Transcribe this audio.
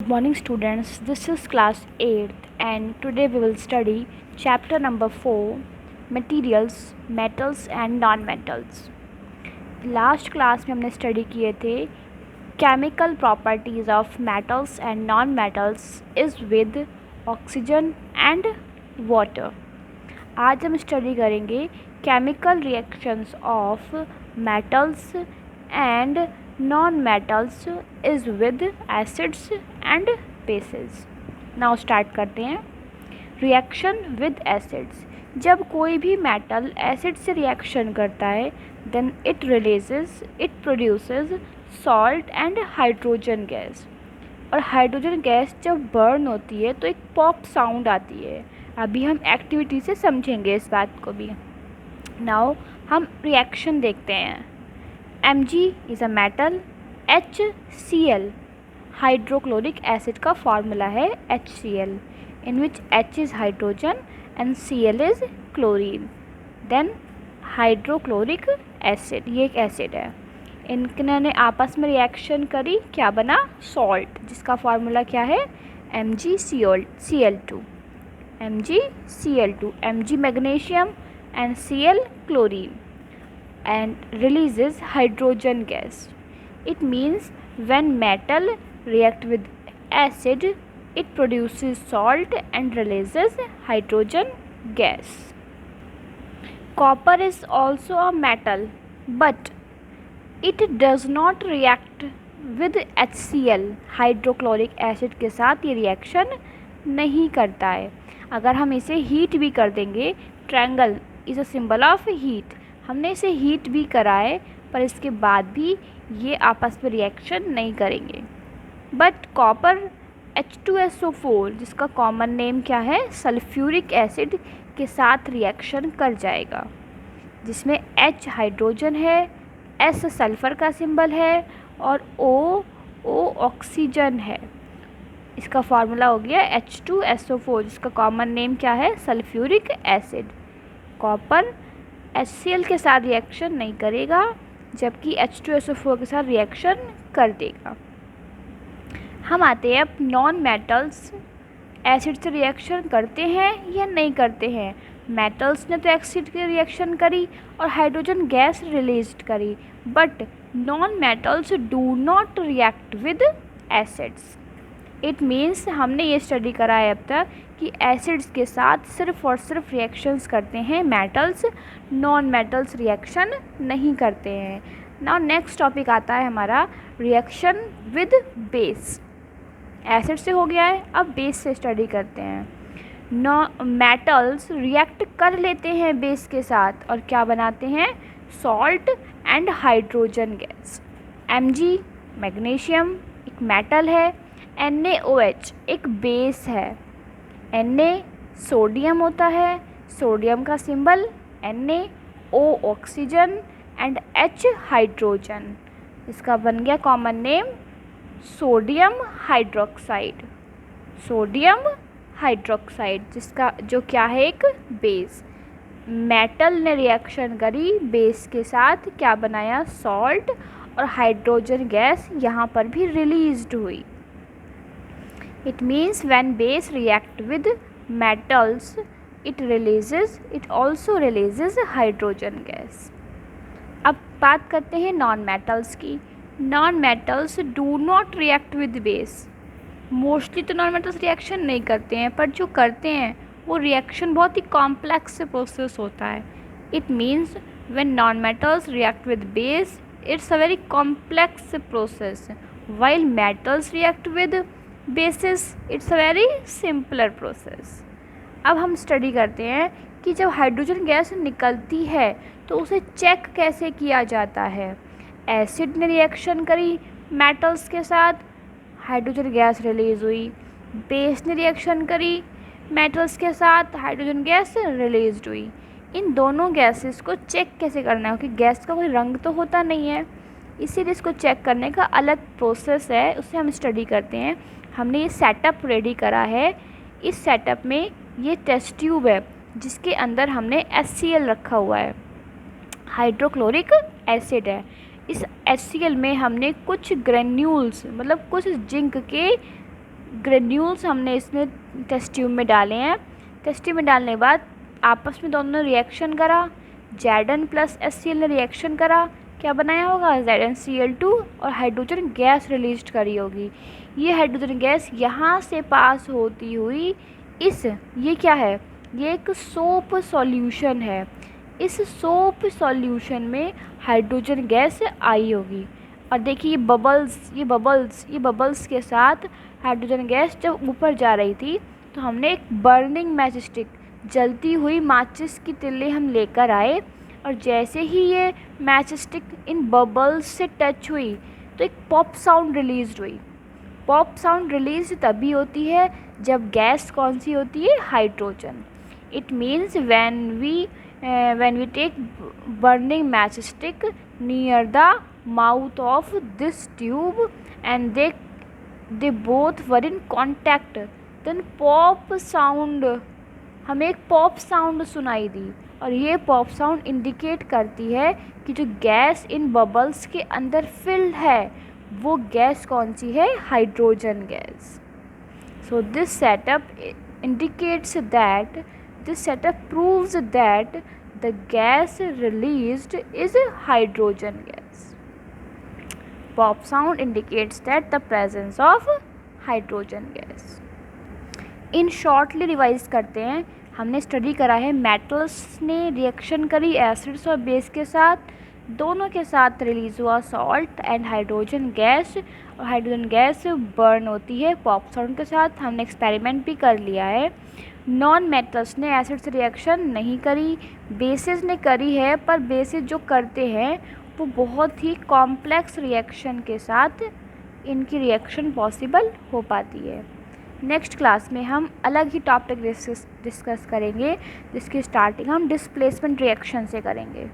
Good morning students, this is class 8th and today we will study chapter number 4 materials, metals and non-metals. Last class में हमने study किए थे chemical properties of metals and non-metals is with oxygen and water. आज हम study करेंगे chemical reactions of metals and non-metals is with acids and bases. Now start करते हैं. Reaction with acids. जब कोई भी मेटल एसिड से रिएक्शन करता है then it produces salt and hydrogen gas. और हाइड्रोजन गैस जब बर्न होती है तो एक पॉप साउंड आती है. अभी हम एक्टिविटी से समझेंगे इस बात को भी. नाउ हम रिएक्शन देखते हैं. Mg is a metal. HCl hydrochloric acid का फार्मूला है HCl, in which H is hydrogen and Cl is chlorine. Then hydrochloric acid, ये एक एसिड है. इन्होंने आपस में रिएक्शन करी, क्या बना? सॉल्ट, जिसका फार्मूला क्या है? MgCl2. MgCl2, Mg magnesium and Cl chlorine, and releases hydrogen gas. It means when metal react with acid, it produces salt and releases hydrogen gas. Copper is also a metal, but it does not react with HCl. Hydrochloric acid के साथ ये reaction नहीं करता है. अगर हम इसे heat भी कर देंगे, triangle is a symbol of heat, हमने इसे हीट भी करा है पर इसके बाद भी ये आपस में रिएक्शन नहीं करेंगे. बट कॉपर H2SO4, जिसका कॉमन नेम क्या है? सल्फ्यूरिक एसिड के साथ रिएक्शन कर जाएगा, जिसमें H हाइड्रोजन है, S सल्फ़र का सिंबल है और O ऑक्सीजन है. इसका फार्मूला हो गया H2SO4, जिसका कॉमन नेम क्या है? Sulphuric acid. कॉपर HCl के साथ रिएक्शन नहीं करेगा, जबकि H2SO4 के साथ रिएक्शन कर देगा. हम आते हैं अब नॉन मेटल्स. एसिड से रिएक्शन करते हैं या नहीं करते हैं? मेटल्स ने तो एसिड की रिएक्शन करी और हाइड्रोजन गैस रिलीज करी, but non metals do not react with acids. It means हमने ये स्टडी करा है अब तक कि एसिड्स के साथ सिर्फ और सिर्फ रिएक्शंस करते हैं मेटल्स, नॉन मेटल्स रिएक्शन नहीं करते हैं. नाउ नेक्स्ट टॉपिक आता है हमारा रिएक्शन विद बेस. एसिड से हो गया है, अब बेस से स्टडी करते हैं. मेटल्स रिएक्ट कर लेते हैं बेस के साथ और क्या बनाते हैं? Salt and hydrogen gas. Mg magnesium एक मेटल है, NaOH एक बेस है, Na सोडियम होता है, सोडियम का symbol Na, O oxygen and H hydrogen. इसका बन गया common name sodium hydroxide. Sodium hydroxide, जिसका जो क्या है? एक बेस. मेटल ने रिएक्शन करी बेस के साथ, क्या बनाया? सॉल्ट, और हाइड्रोजन गैस यहाँ पर भी रिलीज्ड हुई. It means when base react with metals, it also releases hydrogen gas. अब बात करते हैं नॉन मेटल्स की. Non metals do not react with base. Mostly तो नॉन मेटल्स रिएक्शन नहीं करते हैं, पर जो करते हैं वो रिएक्शन बहुत ही कॉम्प्लेक्स प्रोसेस होता है. It means when non metals react with base, it's a very complex process, while metals react with bases, it's a very simpler process. अब हम स्टडी करते हैं कि जब हाइड्रोजन गैस निकलती है तो उसे चेक कैसे किया जाता है. एसिड ने रिएक्शन करी मेटल्स के साथ, हाइड्रोजन गैस रिलीज़ हुई. बेस ने रिएक्शन करी मेटल्स के साथ, हाइड्रोजन गैस रिलीज़ हुई. इन दोनों गैसेस को चेक कैसे करना है? क्योंकि गैस का कोई रंग तो होता नहीं है, इसीलिए इसको चेक करने का अलग प्रोसेस है, उसे हम स्टडी करते हैं. हमने ये सेटअप रेडी करा है. इस सेटअप में ये टेस्ट ट्यूब है जिसके अंदर हमने HCl रखा हुआ है, हाइड्रोक्लोरिक एसिड है. इस HCl में हमने कुछ ग्रेन्यूल्स मतलब कुछ जिंक के ग्रेन्यूल्स हमने इसमें टेस्ट ट्यूब में डाले हैं। टेस्ट ट्यूब में डालने के बाद आपस में दोनों ने रिएक्शन करा, Zn प्लस HCl ने रिएक्शन करा, क्या बनाया होगा, ZnCl2 और हाइड्रोजन गैस रिलीज करी होगी। ये हाइड्रोजन गैस यहाँ से पास होती हुई ये क्या है, ये एक सोप सॉल्यूशन है। इस सोप सॉल्यूशन में हाइड्रोजन गैस आई होगी। और देखिए ये बबल्स के साथ हाइड्रोजन गैस जब ऊपर जा रही थी तो हमने एक बर्निंग मैच स्टिक, जलती हुई माचिस की तिल्ली हम लेकर आए, और जैसे ही ये मैच स्टिक इन बबल्स से टच हुई तो एक पॉप साउंड रिलीज हुई। पॉप साउंड रिलीज तभी होती है जब गैस कौन सी होती है, hydrogen. It means when we take burning matchstick near the mouth of this tube and they both were in contact, then pop sound, हमें एक पॉप साउंड सुनाई दी, और ये पॉप साउंड इंडिकेट करती है कि जो गैस इन बबल्स के अंदर फिल्ड है वो गैस कौन सी है, hydrogen gas. So this setup proves that the gas released is a hydrogen gas. Pop sound indicates that the presence of hydrogen gas. In shortly revise करते हैं। हमने study करा है मेटल्स ने रिएक्शन करी एसिड्स और बेस के साथ, दोनों के साथ रिलीज हुआ सॉल्ट एंड हाइड्रोजन गैस, और हाइड्रोजन गैस बर्न होती है पॉप साउंड के साथ। हमने एक्सपेरिमेंट भी कर लिया है। नॉन मेटल्स ने एसिड से रिएक्शन नहीं करी, बेसिस ने करी है, पर बेसिस जो करते हैं वो बहुत ही कॉम्प्लेक्स रिएक्शन के साथ इनकी रिएक्शन पॉसिबल हो पाती है। नेक्स्ट क्लास में हम अलग ही टॉपिक डिस्कस करेंगे, जिसकी स्टार्टिंग हम डिस्प्लेसमेंट रिएक्शन से करेंगे।